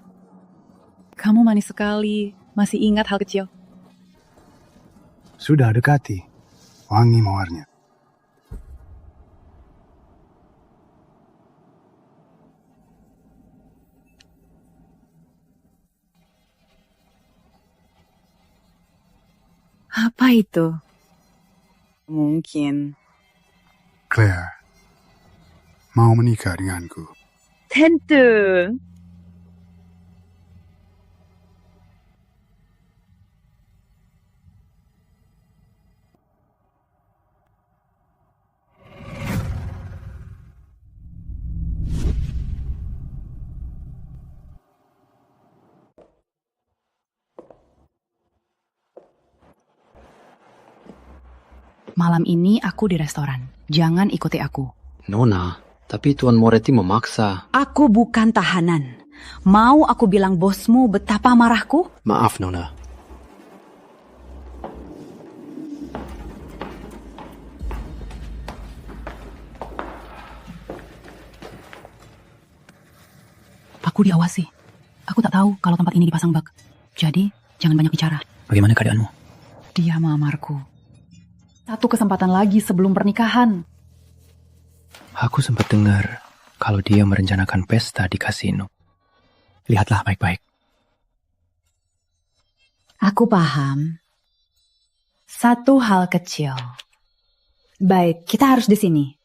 Kamu manis sekali. Masih ingat hal kecil. Sudah dekati. Wangi mawarnya. Apa itu? Mungkin. Claire, mau menikah denganku? Tentu. Malam ini aku di restoran. Jangan ikuti aku. Nona, tapi Tuan Moretti memaksa. Aku bukan tahanan. Mau aku bilang bosmu betapa marahku? Maaf, Nona. Aku diawasi. Aku tak tahu kalau tempat ini dipasang bak. Jadi, jangan banyak bicara. Bagaimana keadaanmu? Dia melamarku. Satu kesempatan lagi sebelum pernikahan. Aku sempat dengar kalau dia merencanakan pesta di kasino. Lihatlah baik-baik. Aku paham. Satu hal kecil. Baik, kita harus di sini.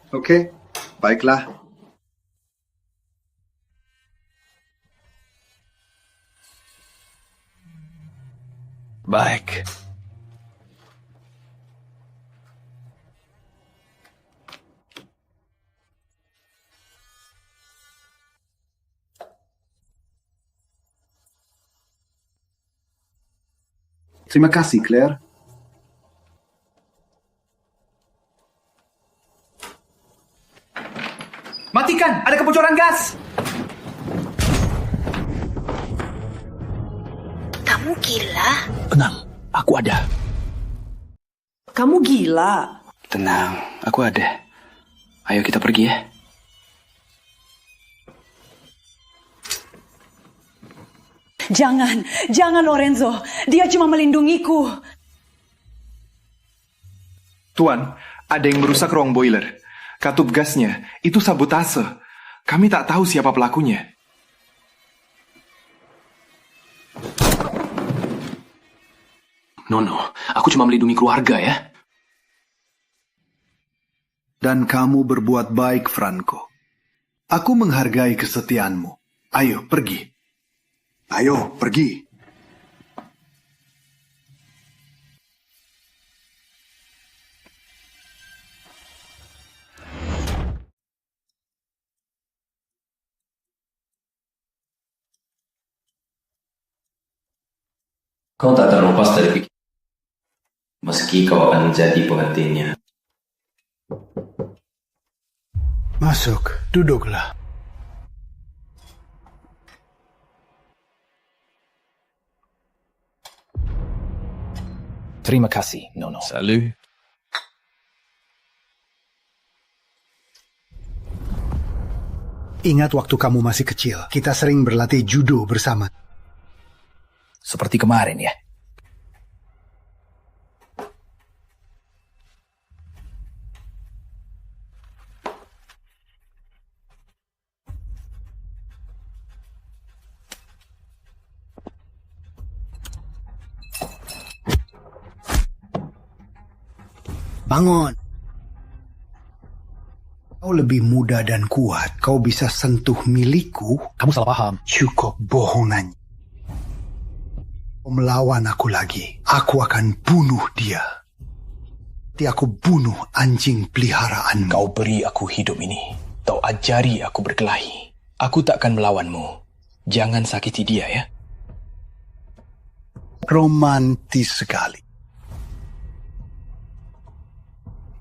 Oke, baiklah. Baik. Terima kasih, Claire. Matikan! Ada kebocoran gas! Kamu gila? Tenang, aku ada. Kamu gila. Tenang, aku ada. Ayo kita pergi ya. Jangan Lorenzo. Dia cuma melindungiku. Tuan, ada yang merusak ruang boiler. Katup gasnya, itu sabotase. Kami tak tahu siapa pelakunya. Nono, aku cuma melindungi keluarga ya. Dan kamu berbuat baik, Franco. Aku menghargai kesetiaanmu. Ayo, pergi. Ayo, pergi. Kau tak terlepas dari pikiran, meski kau akan menjadi penggantinya. Masuk, duduklah. Terima kasih, Nono. Salut. Ingat waktu kamu masih kecil, kita sering berlatih judo bersama. Seperti kemarin ya. Bangun. Kau lebih muda dan kuat. Kau bisa sentuh milikku. Kamu salah paham. Cukup bohongan. Kau melawan aku lagi. Aku akan bunuh dia. Nanti aku bunuh anjing peliharaan. Kau beri aku hidup ini. Kau ajari aku berkelahi. Aku takkan melawanmu. Jangan sakiti dia ya. Romantis sekali.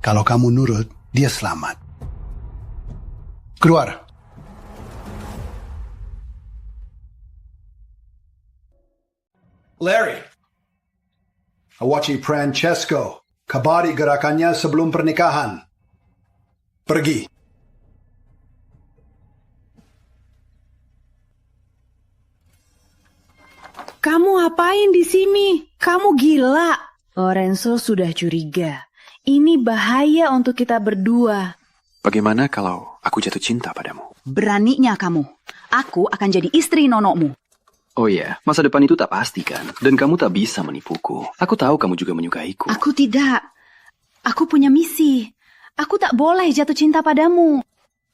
Kalau kamu nurut, dia selamat. Keluar. Larry. Awachi Francesco. Kabari gerakannya sebelum pernikahan. Pergi. Kamu ngapain di sini? Kamu gila. Lorenzo sudah curiga. Ini bahaya untuk kita berdua. Bagaimana kalau aku jatuh cinta padamu? Beraninya kamu. Aku akan jadi istri nonokmu. Oh iya, masa depan itu tak pasti kan? Dan kamu tak bisa menipuku. Aku tahu kamu juga menyukaiku. Aku tidak. Aku punya misi. Aku tak boleh jatuh cinta padamu.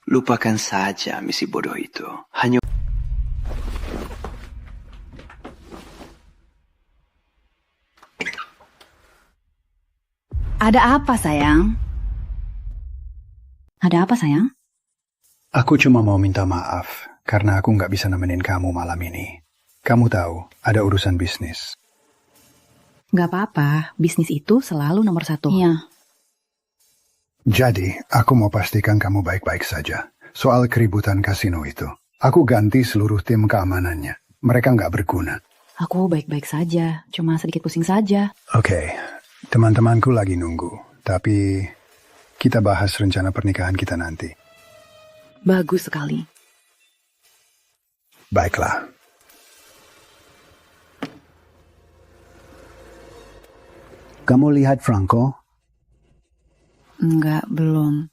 Lupakan saja misi bodoh itu. Hanya... Ada apa, sayang? Ada apa, sayang? Aku cuma mau minta maaf karena aku nggak bisa nemenin kamu malam ini. Kamu tahu, ada urusan bisnis. Gak apa-apa, bisnis itu selalu nomor 1. Iya. Jadi, aku mau pastikan kamu baik-baik saja. Soal keributan kasino itu, aku ganti seluruh tim keamanannya. Mereka nggak berguna. Aku baik-baik saja, cuma sedikit pusing saja. Oke, teman-temanku lagi nunggu. Tapi, kita bahas rencana pernikahan kita nanti. Bagus sekali. Baiklah. Kamu lihat Franco? Enggak, belum.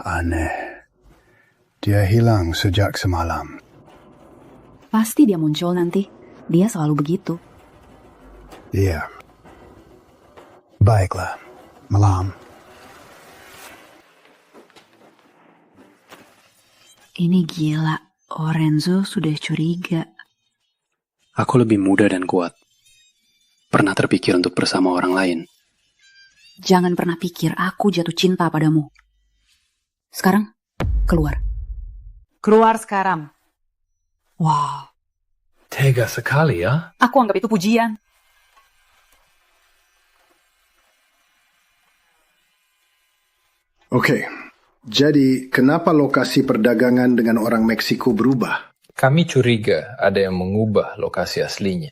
Aneh. Dia hilang sejak semalam. Pasti dia muncul nanti. Dia selalu begitu. Iya. Baiklah. Malam. Ini gila. Lorenzo sudah curiga. Aku lebih muda dan kuat. Pernah terpikir untuk bersama orang lain. Jangan pernah pikir aku jatuh cinta padamu. Sekarang, keluar. Keluar sekarang. Wow. Tega sekali ya. Aku anggap itu pujian. Oke. Jadi, kenapa lokasi perdagangan dengan orang Meksiko berubah? Kami curiga ada yang mengubah lokasi aslinya.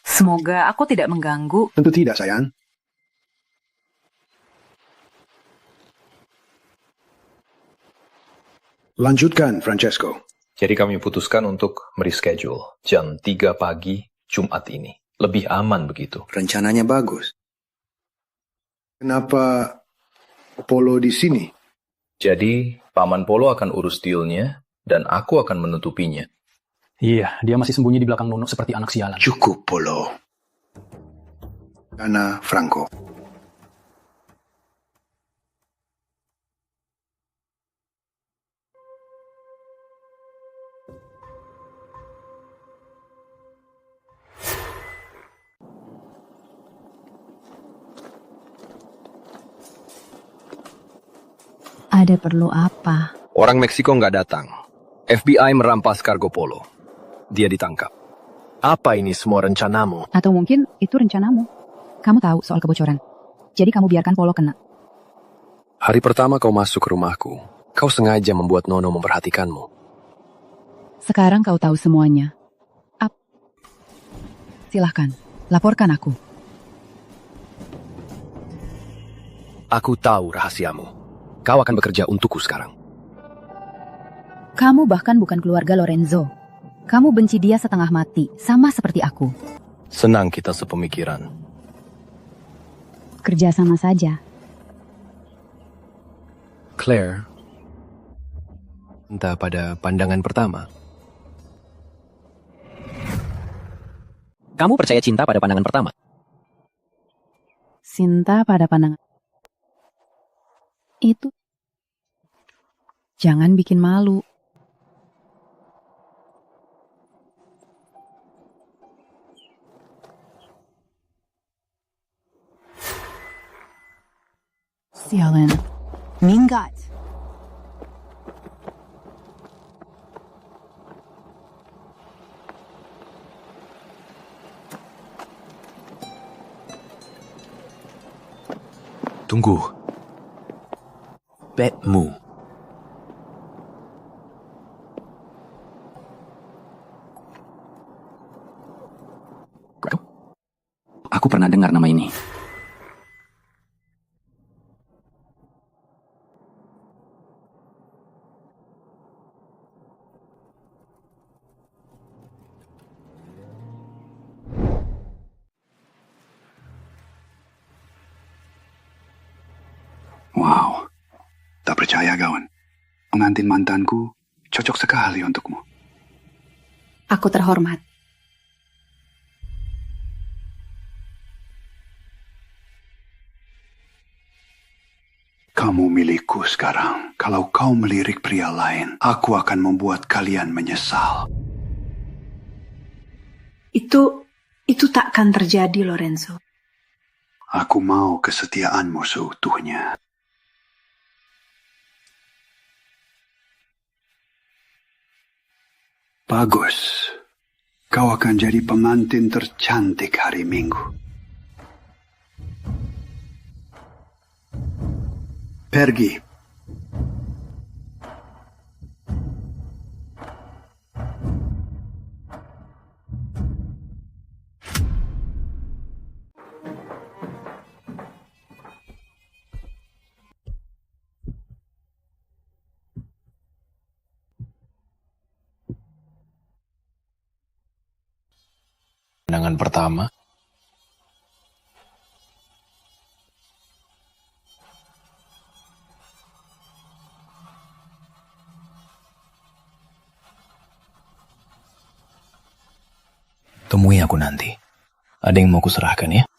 Semoga aku tidak mengganggu. Tentu tidak, sayang. Lanjutkan, Francesco. Jadi kami putuskan untuk mereschedule jam 3 pagi Jumat ini. Lebih aman begitu. Rencananya bagus. Kenapa Polo di sini? Jadi, Paman Polo akan urus dealnya, dan aku akan menutupinya. Iya, dia masih sembunyi di belakang Nuno seperti anak sialan. Cukup, Polo. Karena Franco. Ada perlu apa? Orang Meksiko nggak datang. FBI merampas kargo Polo. Dia ditangkap. Apa ini semua rencanamu? Atau mungkin itu rencanamu. Kamu tahu soal kebocoran. Jadi kamu biarkan Polo kena. Hari pertama kau masuk ke rumahku, kau sengaja membuat Nono memperhatikanmu. Sekarang kau tahu semuanya. Silahkan, laporkan aku. Aku tahu rahasiamu. Kau akan bekerja untukku sekarang. Kamu bahkan bukan keluarga Lorenzo. Kamu benci dia setengah mati, sama seperti aku. Senang kita sepemikiran. Kerja sama saja. Claire, entah pada pandangan pertama. Kamu percaya cinta pada pandangan pertama? Cinta pada pandangan. Itu. Jangan bikin malu. Sialan. Minggat. Tunggu. Petmu. Aku pernah dengar nama ini. Wow, tak percaya kawan. Pengantin mantanku cocok sekali untukmu. Aku terhormat. Kamu milikku sekarang. Kalau kau melirik pria lain, aku akan membuat kalian menyesal. Itu takkan terjadi, Lorenzo. Aku mau kesetiaanmu seutuhnya. Bagus. Kau akan jadi pengantin tercantik hari Minggu. Pergi. Pandangan pertama. Temui aku nanti. Ada yang mau kuserahkan ya?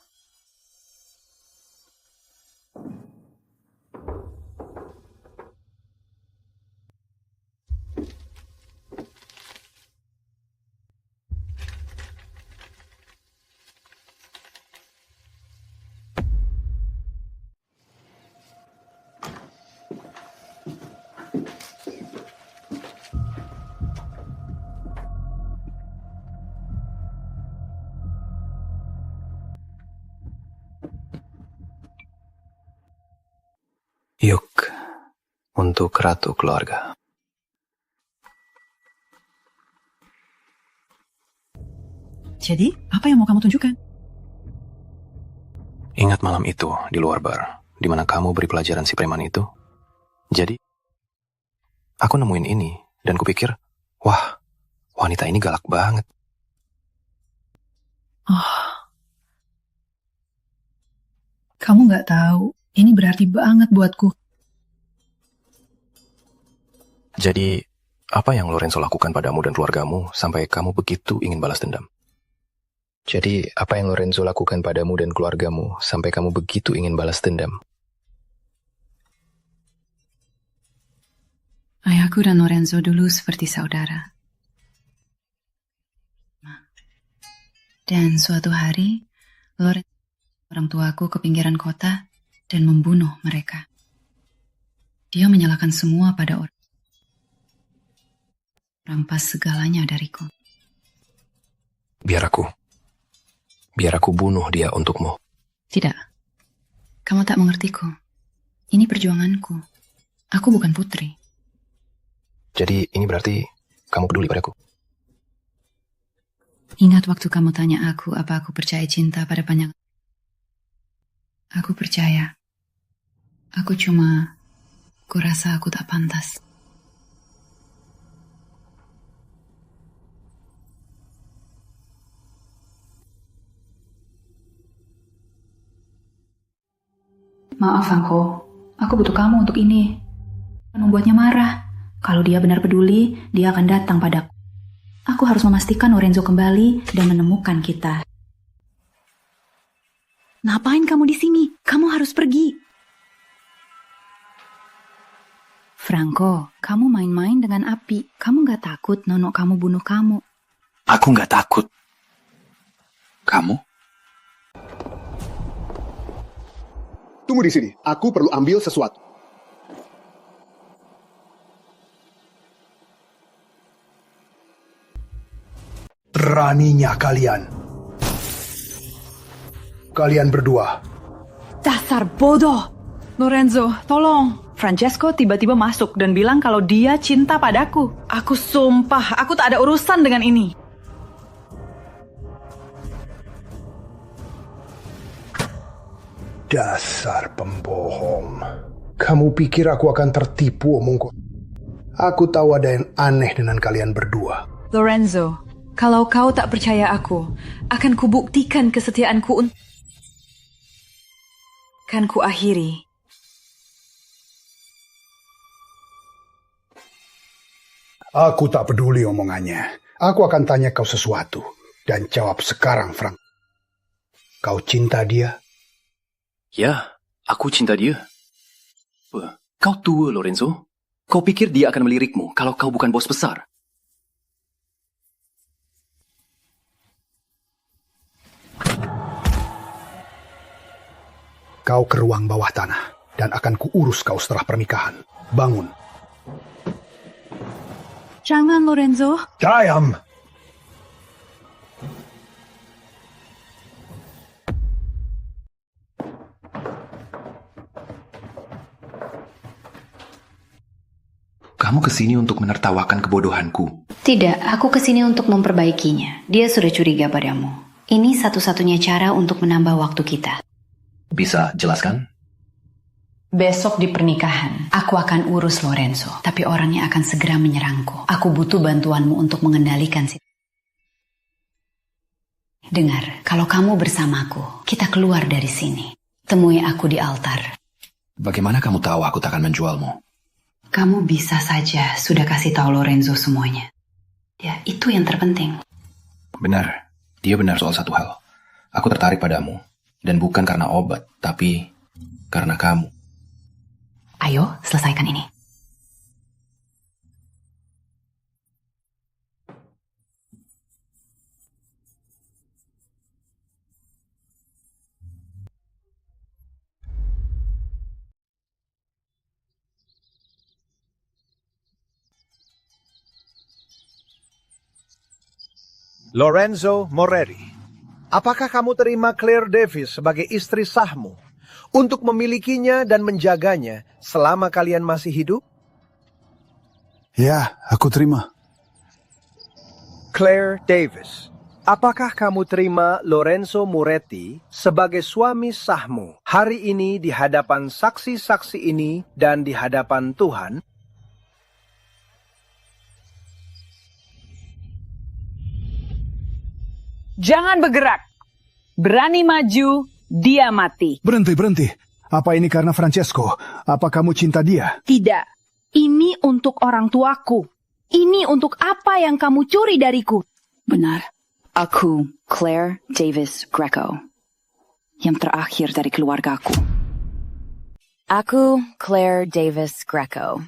Yuk, untuk ratu keluarga. Jadi, apa yang mau kamu tunjukkan? Ingat malam itu di luar bar, di mana kamu beri pelajaran si preman itu? Jadi, aku nemuin ini, dan kupikir, wah, wanita ini galak banget. Oh. Kamu nggak tahu. Ini berarti banget buatku. Jadi, apa yang Lorenzo lakukan padamu dan keluargamu sampai kamu begitu ingin balas dendam? Jadi, apa yang Lorenzo lakukan padamu dan keluargamu sampai kamu begitu ingin balas dendam? Ayahku dan Lorenzo dulu seperti saudara. Dan suatu hari, Lorenzo, orang tuaku ke pinggiran kota dan membunuh mereka. Dia menyalahkan semua pada orang. Rampas segalanya dariku. Biar aku bunuh dia untukmu. Tidak. Kamu tak mengertiku. Ini perjuanganku. Aku bukan putri. Jadi ini berarti kamu peduli padaku? Ingat waktu kamu tanya aku apa aku percaya cinta pada pandangan. Aku percaya. Aku rasa aku tak pantas. Maaf, Franco. Aku butuh kamu untuk ini. Membuatnya marah. Kalau dia benar peduli, dia akan datang padaku. Aku harus memastikan Lorenzo kembali dan menemukan kita. Ngapain kamu di sini? Kamu harus pergi. Franco, kamu main-main dengan api. Kamu gak takut nonok kamu bunuh kamu? Aku nggak takut. Kamu? Tunggu di sini. Aku perlu ambil sesuatu. Beraninya kalian. Kalian berdua. Dasar bodoh. Lorenzo, tolong. Francesco tiba-tiba masuk dan bilang kalau dia cinta padaku. Aku sumpah, aku tak ada urusan dengan ini. Dasar pembohong. Kamu pikir aku akan tertipu omongku? Aku tahu ada yang aneh dengan kalian berdua. Lorenzo, kalau kau tak percaya aku, akan kubuktikan kesetiaanku akan kuakhiri. Aku tak peduli omongannya. Aku akan tanya kau sesuatu. Dan jawab sekarang, Frank. Kau cinta dia? Ya, aku cinta dia. Kau tua, Lorenzo. Kau pikir dia akan melirikmu kalau kau bukan bos besar? Kau ke ruang bawah tanah. Dan akan kuurus kau setelah pernikahan. Bangun. Jangan, Lorenzo. Diam! Kamu kesini untuk menertawakan kebodohanku. Tidak, aku kesini untuk memperbaikinya. Dia sudah curiga padamu. Ini satu-satunya cara untuk menambah waktu kita. Bisa jelaskan? Besok di pernikahan, aku akan urus Lorenzo. Tapi orangnya akan segera menyerangku. Aku butuh bantuanmu untuk mengendalikan situasi. Dengar, kalau kamu bersamaku, kita keluar dari sini. Temui aku di altar. Bagaimana kamu tahu aku tak akan menjualmu? Kamu bisa saja sudah kasih tahu Lorenzo semuanya. Ya, itu yang terpenting. Benar, dia benar soal satu hal. Aku tertarik padamu. Dan bukan karena obat, tapi karena kamu. Ayo, selesaikan ini. Lorenzo Moreri, apakah kamu terima Claire Davis sebagai istri sahmu untuk memilikinya dan menjaganya selama kalian masih hidup? Ya, aku terima. Claire Davis, apakah kamu terima Lorenzo Moretti sebagai suami sahmu hari ini di hadapan saksi-saksi ini dan di hadapan Tuhan? Jangan bergerak. Berani maju, dia mati. Berhenti. Apa ini karena Francesco? Apa kamu cinta dia? Tidak. Ini untuk orang tuaku. Ini untuk apa yang kamu curi dariku. Benar. Aku, Claire Davis Greco. Yang terakhir dari keluargaku. Aku, Claire Davis Greco.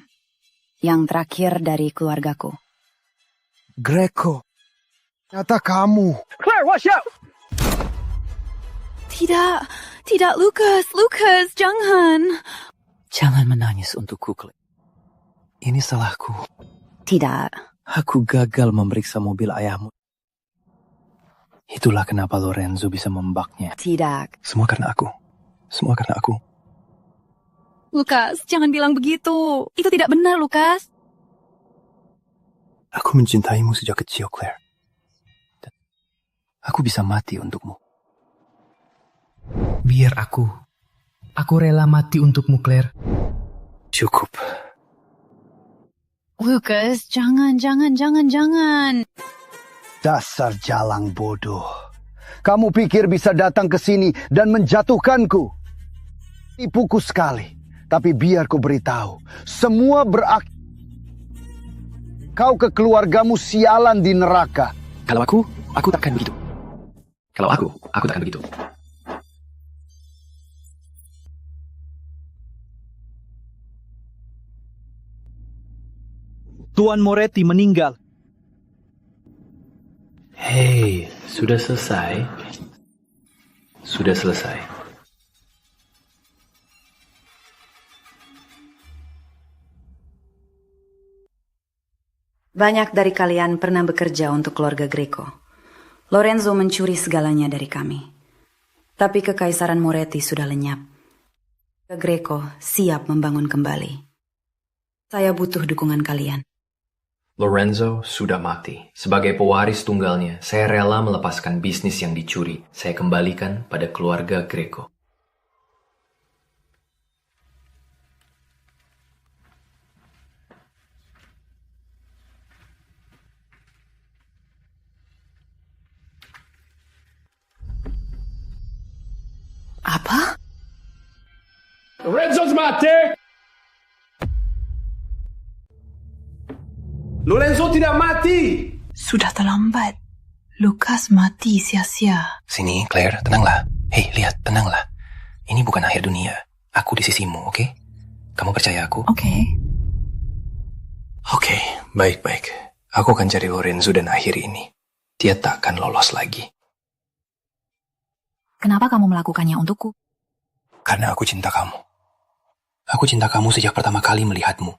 Yang terakhir dari keluargaku. Greco. Ternyata kamu. Claire, watch out! Tidak, Lucas, jangan. Jangan menangis untukku, Claire. Ini salahku. Tidak. Aku gagal memeriksa mobil ayahmu. Itulah kenapa Lorenzo bisa membaknya. Tidak. Semua karena aku. Lucas, jangan bilang begitu. Itu tidak benar, Lucas. Aku mencintaimu sejak kecil, Claire. Aku bisa mati untukmu. Biar aku. Aku rela mati untukmu, Claire. Cukup. Lucas, jangan. Dasar jalang bodoh. Kamu pikir bisa datang ke sini dan menjatuhkanku? Tipuku sekali. Tapi biar ku beritahu, semua berakhir. Kau ke keluargamu sialan di neraka. Kalau aku takkan begitu. Kalau aku takkan begitu. Tuan Moretti meninggal. Hei, sudah selesai? Sudah selesai. Banyak dari kalian pernah bekerja untuk keluarga Greco. Lorenzo mencuri segalanya dari kami. Tapi kekaisaran Moretti sudah lenyap. Greco siap membangun kembali. Saya butuh dukungan kalian. Lorenzo sudah mati. Sebagai pewaris tunggalnya, saya rela melepaskan bisnis yang dicuri. Saya kembalikan pada keluarga Greco. Apa? Lorenzo's mati! Lorenzo tidak mati! Sudah terlambat. Lucas mati sia-sia. Sini, Claire, tenanglah. Hei, lihat, tenanglah. Ini bukan akhir dunia. Aku di sisimu, oke? Kamu percaya aku? Oke. Oke, baik-baik. Aku akan cari Lorenzo dan akhiri ini. Dia tak akan lolos lagi. Kenapa kamu melakukannya untukku? Karena aku cinta kamu. Aku cinta kamu sejak pertama kali melihatmu.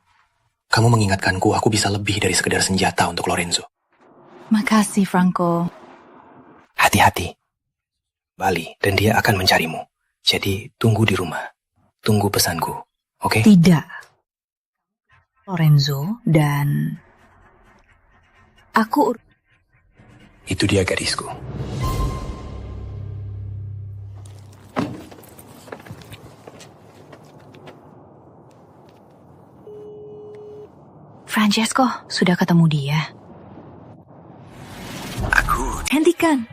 Kamu mengingatkanku aku bisa lebih dari sekedar senjata untuk Lorenzo. Makasih, Franco. Hati-hati. Bali, dan dia akan mencarimu. Jadi, tunggu di rumah. Tunggu pesanku, oke? Tidak. Lorenzo dan... Aku... Itu dia gadisku. Francesco, sudah ketemu dia?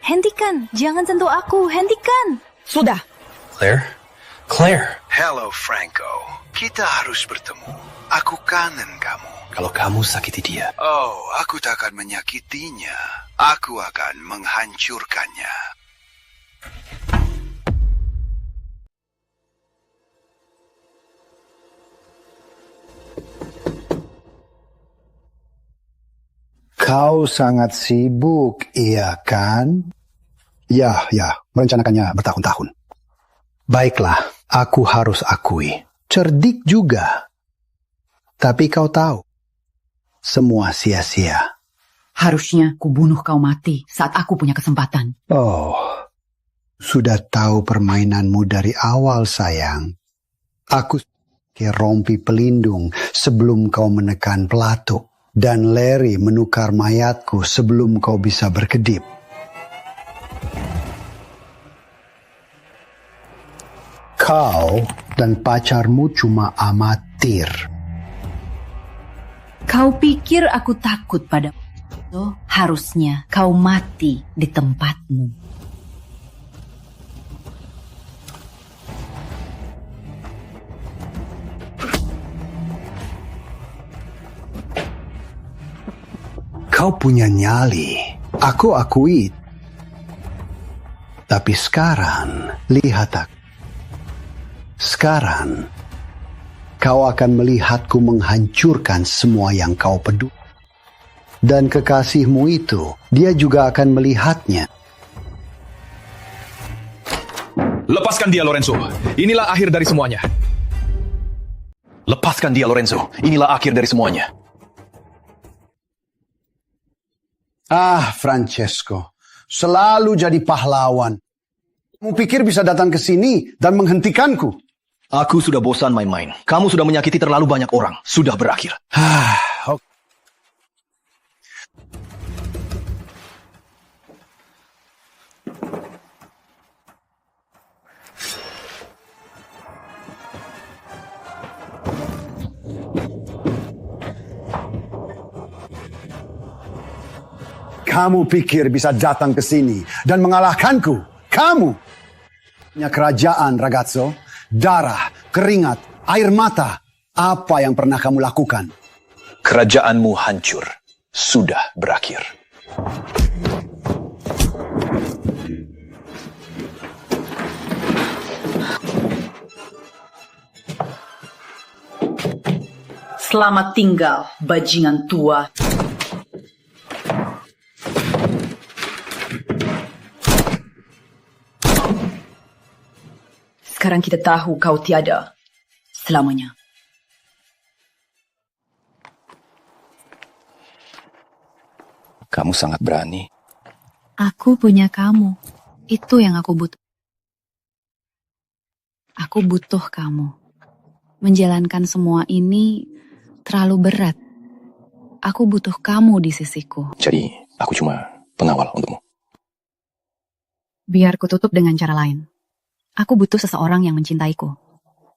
Hentikan, jangan sentuh aku, hentikan. Sudah. Claire. Hello, Franco. Kita harus bertemu. Aku kangen kamu. Kalau kamu sakiti dia. Oh, aku tak akan menyakitinya. Aku akan menghancurkannya. Kau sangat sibuk, iya kan? Ya, merencanakannya bertahun-tahun. Baiklah, aku harus akui. Cerdik juga. Tapi kau tahu, semua sia-sia. Harusnya kubunuh kau mati saat aku punya kesempatan. Oh, sudah tahu permainanmu dari awal, sayang. Aku ke rompi pelindung sebelum kau menekan pelatuk. Dan Larry menukar mayatku sebelum kau bisa berkedip. Kau dan pacarmu cuma amatir. Kau pikir aku takut pada... Harusnya kau mati di tempatmu. Kau punya nyali, aku akui. Tapi sekarang, lihat aku. Sekarang, kau akan melihatku menghancurkan semua yang kau peduli. Dan kekasihmu itu, dia juga akan melihatnya. Lepaskan dia, Lorenzo. Inilah akhir dari semuanya. Lepaskan dia, Lorenzo. Inilah akhir dari semuanya. Ah, Francesco, selalu jadi pahlawan. Kamu pikir bisa datang ke sini dan menghentikanku? Aku sudah bosan main-main. Kamu sudah menyakiti terlalu banyak orang. Sudah berakhir. Oke. Kamu pikir bisa datang ke sini dan mengalahkanku? Kamu punya kerajaan, ragazzo, darah, keringat, air mata. Apa yang pernah kamu lakukan? Kerajaanmu hancur. Sudah berakhir. Selamat tinggal, bajingan tua. Sekarang kita tahu kau tiada selamanya. Kamu sangat berani. Aku punya kamu. Itu yang aku butuh. Aku butuh kamu. Menjalankan semua ini terlalu berat. Aku butuh kamu di sisiku. Jadi, aku cuma pengawal untukmu. Biar ku tutup dengan cara lain. Aku butuh seseorang yang mencintaiku.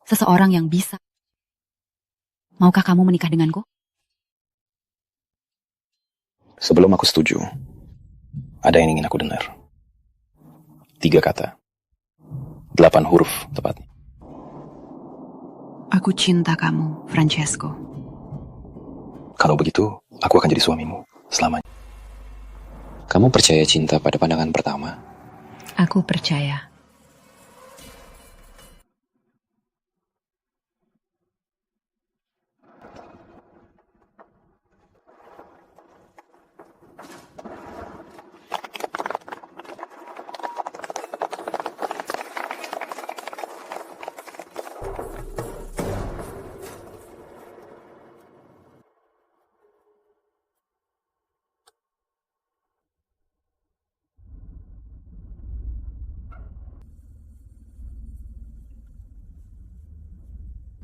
Seseorang yang bisa. Maukah kamu menikah denganku? Sebelum aku setuju, ada yang ingin aku dengar. 3 kata. 8 huruf tepatnya. Aku cinta kamu, Francesco. Kalau begitu, aku akan jadi suamimu selamanya. Kamu percaya cinta pada pandangan pertama? Aku percaya.